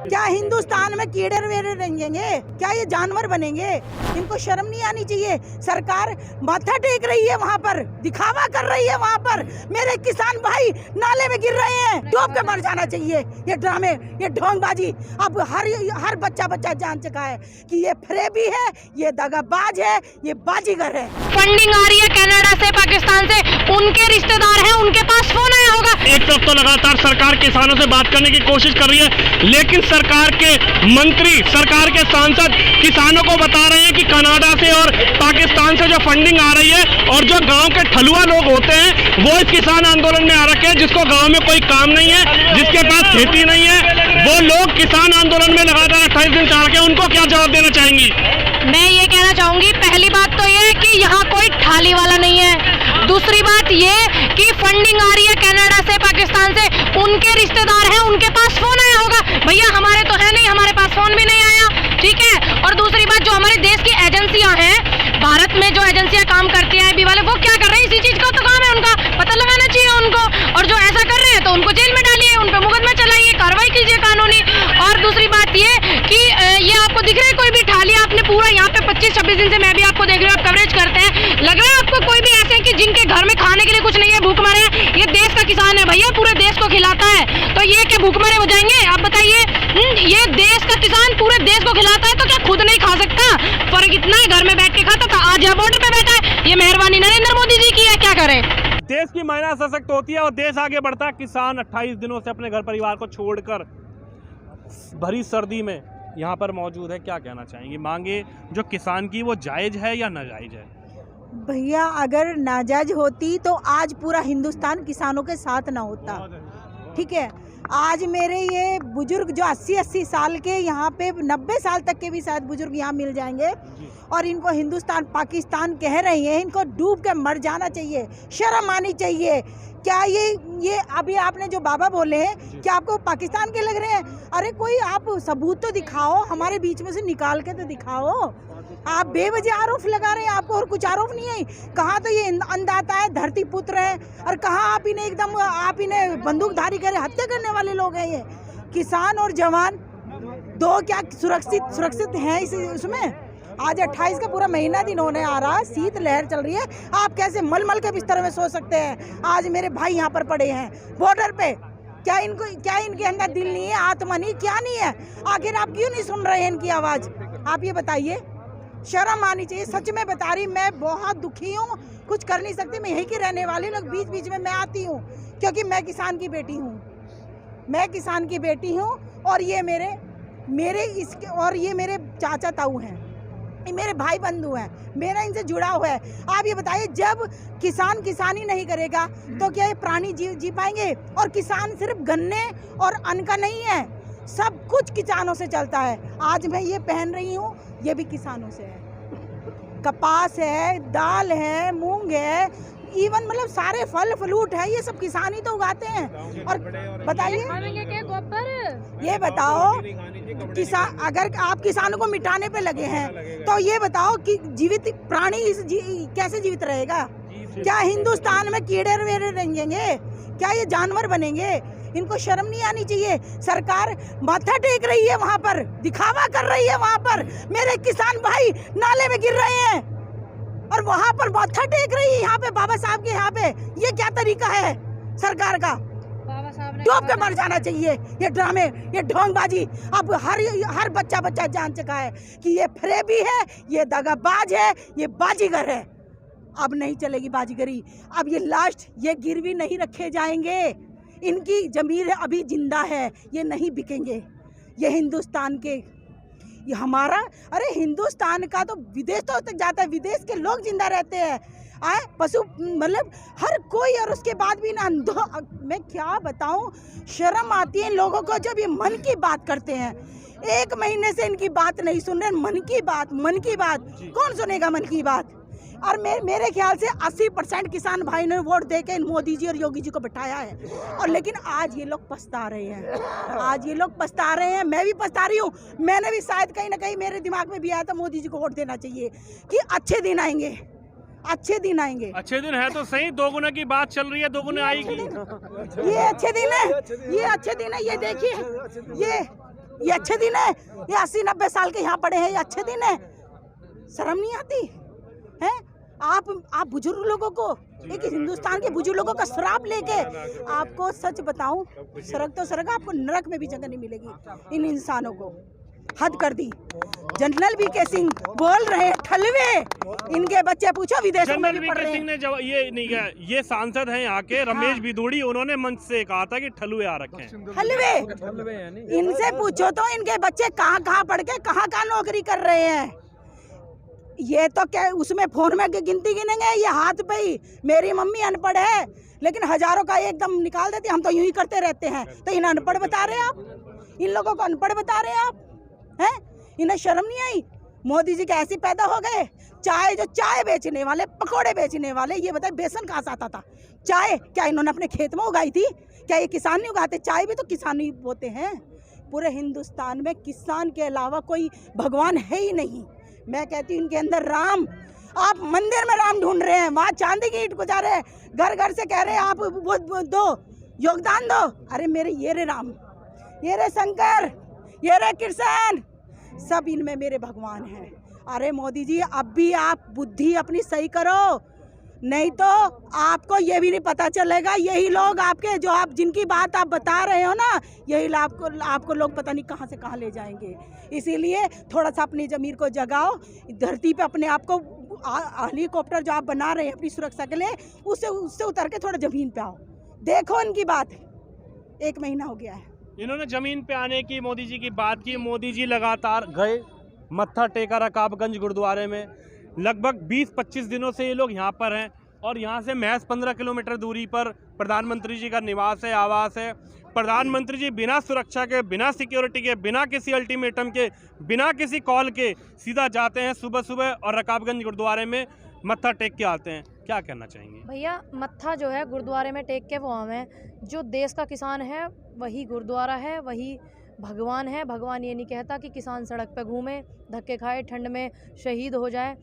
क्या हिंदुस्तान में कीड़े वेड़े रहेंगे? क्या ये जानवर बनेंगे? इनको शर्म नहीं आनी चाहिए। सरकार माथा टेक रही है, वहाँ पर दिखावा कर रही है। वहाँ पर मेरे किसान भाई नाले में गिर रहे हैं, डूब के मर जाना चाहिए। ये ड्रामे, ये ढोंगबाजी अब हर बच्चा जान चुका है कि ये फरेबी है, ये दगाबाज है, ये बाजीगर है। फंडिंग आ रही है कनाडा से, पाकिस्तान से, उनके रिश्तेदार हैं, उनके पास फोन आया होगा। एक तरफ तो लगातार सरकार किसानों से बात करने की कोशिश कर रही है, लेकिन सरकार के मंत्री, सरकार के सांसद किसानों को बता रहे हैं कि कनाडा से और पाकिस्तान से जो फंडिंग आ रही है और जो गांव के ठलुआ लोग होते हैं वो इस किसान आंदोलन में आ रखे हैं, जिसको गांव में कोई काम नहीं है, जिसके पास खेती नहीं है, वो लोग किसान आंदोलन में लगातार 28 दिन चढ़ के उनको क्या जवाब देना चाहेंगी? मैं ये कहना चाहूंगी, पहली बात तो ये कि यहाँ कोई थाली वाला नहीं है। दूसरी बात ये कि फंडिंग आ रही है कनाडा से, पाकिस्तान से, उनके रिश्तेदार हैं, उनके पास फोन आया होगा। भैया हमारे तो है नहीं, हमारे पास फोन भी नहीं आया, ठीक है। और दूसरी बात, जो हमारे देश की एजेंसियां हैं, भारत में जो एजेंसियां काम करती हैं IB वाले, वो क्या कर रहे हैं? इसी चीज का तो काम है, उनका पता लगाना चाहिए उनको। और जो ऐसा कर रहे हैं तो उनको जेल में डालिए, उन पर मुकदमा चलाइए, कार्रवाई कीजिए कानूनी। और दूसरी बात ये कि ये आपको दिख रहा है कोई भी ठाली, आपने पूरा यहाँ पे 25-26 दिन से मैं भी आपको देख रही हूँ, आप कवरेज करते हैं, लग रहा है आपको कोई भी ऐसे कि जिनके घर में खाने के लिए कुछ नहीं है, भूखमरे हैं? ये देश का किसान है भैया, पूरे देश को खिलाता है, तो ये क्या भूखमरे हो जाएंगे? आप बताइए। ये देश का किसान पूरे देश को खिलाता है तो क्या खुद नहीं खा सकता? फर्क इतना है, घर में बैठ के खाता था, आज यहाँ बॉर्डर पे बैठा है। ये मेहरबानी नरेंद्र मोदी जी की है, क्या करें? देश की महिला सशक्त होती है और देश आगे बढ़ता है। किसान 28 दिनों से अपने घर परिवार को छोड़कर भरी सर्दी में यहाँ पर मौजूद है, क्या कहना चाहेंगे? मांगे जो किसान की वो जायज है या नाजायज है? भैया अगर नाजायज होती तो आज पूरा हिंदुस्तान किसानों के साथ ना होता, ठीक है। आज मेरे ये बुजुर्ग जो 80-80 साल के, यहाँ पे 90 साल तक के भी शायद बुजुर्ग यहाँ मिल जाएंगे, और इनको हिंदुस्तान पाकिस्तान कह रही हैं, इनको डूब के मर जाना चाहिए, शर्म आनी चाहिए। क्या ये अभी आपने जो बाबा बोले हैं, क्या आपको पाकिस्तान के लग रहे हैं? अरे कोई आप सबूत तो दिखाओ, हमारे बीच में से निकाल के तो दिखाओ। आप बेवजह आरोप लगा रहे हैं, आपको और कुछ आरोप नहीं है। कहाँ तो ये अन्नदाता है, धरती पुत्र है, और कहाँ आप इन्हें बंदूकधारी करे हत्या करने वाले लोग हैं। ये किसान और जवान दो क्या सुरक्षित हैं इसमें? आज 28 का पूरा महीना दिन होने आ रहा है, शीत लहर चल रही है, आप कैसे मलमल के बिस्तर में सो सकते हैं? आज मेरे भाई यहाँ पर पड़े हैं बॉर्डर पे, क्या इनके अंदर दिल नहीं है, आत्मा नहीं, क्या नहीं है? आखिर आप क्यों नहीं सुन रहे हैं इनकी आवाज़? आप ये बताइए, शर्म आनी चाहिए। सच में बता रही, मैं बहुत दुखी हूँ, कुछ कर नहीं सकती। मैं यहीं की रहने वाली, लोग बीच में मैं आती हूँ क्योंकि मैं किसान की बेटी हूँ, और ये मेरे चाचा ताऊ हैं, मेरे भाई बंधु हैं, मेरा इनसे जुड़ा हुआ है। आप ये बताइए, जब किसान किसानी नहीं करेगा तो क्या ये प्राणी जी पाएंगे? और किसान सिर्फ गन्ने और अन्न का नहीं है, सब कुछ किसानों से चलता है। आज मैं ये पहन रही हूँ, ये भी किसानों से है। कपास है, दाल है, मूंग है, इवन मतलब सारे फल फ्रूट है, ये सब किसान ही तो उगाते हैं। और बताइए, ये बताओ, किसान, अगर आप किसानों को मिटाने पे लगे हैं तो ये बताओ कि जीवित प्राणी कैसे जीवित रहेगा? क्या हिंदुस्तान में कीड़े वेड़े रहेंगे? क्या ये जानवर बनेंगे? इनको शर्म नहीं आनी चाहिए। सरकार माथा टेक रही है, वहाँ पर दिखावा कर रही है। वहाँ पर मेरे किसान भाई नाले में गिर रहे हैं और वहाँ पर माथा टेक रही है, यहाँ पे बाबा साहब के यहाँ पे। ये क्या तरीका है सरकार का? डूब के मर जाना चाहिए। ये ड्रामे, ये ढोंगबाजी अब हर बच्चा जान चुका है कि ये फरेबी है, ये दगाबाज है, ये बाजीगर है। अब नहीं चलेगी बाजीगरी, अब ये लास्ट, ये गिरवी नहीं रखे जाएंगे। इनकी जमीर अभी जिंदा है, ये नहीं बिकेंगे। ये हिंदुस्तान के, ये हमारा, अरे हिंदुस्तान का तो विदेश तक जाता है, विदेश के लोग जिंदा रहते हैं, पशु मतलब हर कोई। और उसके बाद भी ना, मैं क्या बताऊं, शर्म आती है इन लोगों को जब ये मन की बात करते हैं। 1 महीने से इनकी बात नहीं सुन रहे, मन की बात कौन सुनेगा? मन की बात। और मेरे ख्याल से 80% किसान भाई ने वोट दे के मोदी जी और योगी जी को बिठाया है, और लेकिन आज ये लोग पछता रहे हैं। मैं भी पछता रही हूँ। मैंने भी शायद कहीं ना कहीं मेरे दिमाग में भी आया था मोदी जी को वोट देना चाहिए कि अच्छे दिन आएंगे। अच्छे दिन है तो सही, 2 गुना की बात चल रही है, 2 गुना आएगी। ये अच्छे दिन है, ये देखिए, ये अच्छे दिन है? ये 80-90 साल के यहाँ पड़े हैं, ये अच्छे दिन है? शर्म नहीं आती है? आप बुजुर्ग लोगों को, एक हिंदुस्तान के बुजुर्ग लोगों का श्राप लेके, आपको सच बताऊं, सड़क तो सड़क, आपको नरक में भी जगह नहीं मिलेगी। इन इंसानों को हद कर दी। जनरल वीके सिंह बोल रहे हैं ठलवे, इनके बच्चे पूछो विदेशों में भी पढ़ रहे हैं। सिंह ने जब ये नहीं कहा, ये सांसद हैं यहाँ के रमेश बिदूड़ी, उन्होंने मंच से कहा था कि ठलुए आ रखे हैं। ठलवे, इनसे पूछो तो इनके बच्चे कहाँ पढ़ के कहाँ नौकरी कर रहे हैं। ये तो क्या उसमें फोन में गिनती गिनेंगे, ये हाथ पे ही। मेरी मम्मी अनपढ़ है लेकिन हजारों का एकदम निकाल देती, हम तो यूं ही करते रहते हैं। तो इन्हें अनपढ़ बता रहे हैं आप? इन लोगों को अनपढ़ बता रहे हैं आप? हैं? इन्हें शर्म नहीं आई? मोदी जी कैसे पैदा हो गए? चाय बेचने वाले, पकोड़े बेचने वाले, ये बताए बेसन कहाँ से आता था? चाय क्या इन्होंने अपने खेत में उगाई थी? क्या ये किसान नहीं उगाते? चाय भी तो किसान ही बोते हैं। पूरे हिंदुस्तान में किसान के अलावा कोई भगवान है ही नहीं। मैं कहती हूँ इनके अंदर राम, आप मंदिर में राम ढूंढ रहे हैं, वहाँ चांदी की ईंट गुजार रहे हैं, घर घर से कह रहे हैं आप वो दो, योगदान दो। अरे मेरे ये रे राम, ये रे शंकर, ये रे कृष्ण, सब इनमें मेरे भगवान हैं। अरे मोदी जी अब भी आप बुद्धि अपनी सही करो, नहीं तो आपको ये भी नहीं पता चलेगा। यही लोग आपके जो आप जिनकी बात आप बता रहे हो ना, यही आपको लोग पता नहीं कहाँ से कहाँ ले जाएंगे। इसीलिए थोड़ा सा अपनी ज़मीर को जगाओ, धरती पे अपने आप को हेलीकॉप्टर जो आप बना रहे हैं अपनी सुरक्षा के लिए, उससे उतर के थोड़ा ज़मीन पे आओ। देखो इनकी बात, 1 महीना हो गया है इन्होंने जमीन पे आने की मोदी जी की बात की। मोदी जी लगातार गए, मत्था टेका रकाबगंज गुरुद्वारे में। लगभग 20-25 दिनों से ये लोग यहाँ पर हैं और यहाँ से महज 15 किलोमीटर दूरी पर प्रधानमंत्री जी का निवास है, आवास है। प्रधानमंत्री जी बिना सुरक्षा के, बिना सिक्योरिटी के, बिना किसी अल्टीमेटम के, बिना किसी कॉल के सीधा जाते हैं सुबह सुबह और रकाबगंज गुरुद्वारे में मत्था टेक के आते हैं। क्या कहना चाहेंगे? भैया मत्था जो है गुरुद्वारे में टेक के वो हमें, जो देश का किसान है वही गुरुद्वारा है, वही भगवान है। भगवान ये नहीं कहता कि किसान सड़क पे घूमे, धक्के खाए, ठंड में शहीद हो जाए।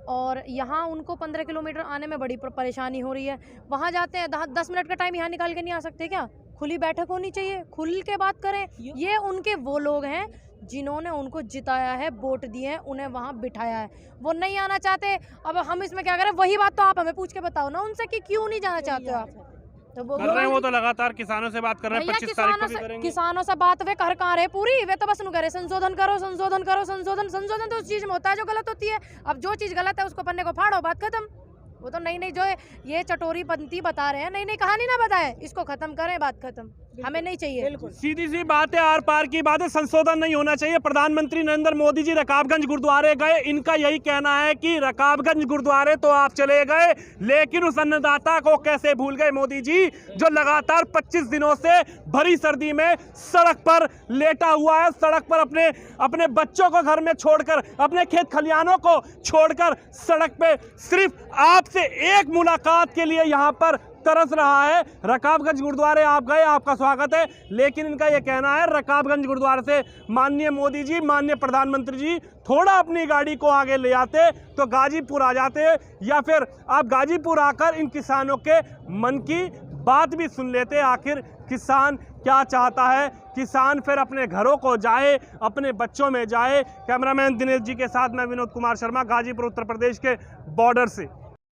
और यहाँ उनको 15 किलोमीटर आने में बड़ी परेशानी हो रही है। वहाँ जाते हैं 10 मिनट का टाइम यहाँ निकाल के नहीं आ सकते क्या? खुली बैठक होनी चाहिए, खुल के बात करें। ये उनके वो लोग हैं जिन्होंने उनको जिताया है, वोट दिए हैं, उन्हें वहाँ बिठाया है, वो नहीं आना चाहते। अब हम इसमें क्या करें? वही बात तो आप हमें पूछ के बताओ ना उनसे कि क्यों नहीं जाना चाहते हो आप। तो वो कर रहे हैं, वो तो लगातार किसानों से बात कर रहे हैं। 25 तारीख को भी करेंगे। किसानों से बात वे कर कहाँ रहे पूरी? वे तो बस नु करे संशोधन करो, संशोधन करो, संशोधन तो उस चीज में होता है जो गलत होती है। अब जो चीज गलत है उसको पन्ने को फाड़ो, बात खत्म। वो तो नई जो ये चटोरी पंथी बता रहे हैं, नई कहानी ना बताए, इसको खत्म करें, बात खत्म, हमें नहीं चाहिए। सीधी सी बात है, आर पार की बात है, संशोधन नहीं होना चाहिए। प्रधानमंत्री नरेंद्र मोदी जी रकाबगंज गुरुद्वारे गए, इनका यही कहना है कि रकाबगंज गुरुद्वारे तो आप चले गए, लेकिन उस अन्नदाता को कैसे भूल गए मोदी जी, जो लगातार 25 दिनों से भरी सर्दी में सड़क पर लेटा हुआ है, सड़क पर अपने बच्चों को घर में छोड़कर, अपने खेत खलिहानों को छोड़कर सड़क पे सिर्फ आपसे एक मुलाकात के लिए यहाँ पर तरस रहा है। रकाबगंज गुरुद्वारे आप गए, आपका स्वागत है, लेकिन इनका यह कहना है रकाबगंज गुरुद्वारे से माननीय मोदी जी, माननीय प्रधानमंत्री जी थोड़ा अपनी गाड़ी को आगे ले आते तो गाजीपुर आ जाते, या फिर आप गाजीपुर आकर इन किसानों के मन की बात भी सुन लेते। आखिर किसान क्या चाहता है, किसान फिर अपने घरों को जाए, अपने बच्चों में जाए। कैमरामैन दिनेश जी के साथ मैं विनोद कुमार शर्मा, गाजीपुर उत्तर प्रदेश के बॉर्डर से।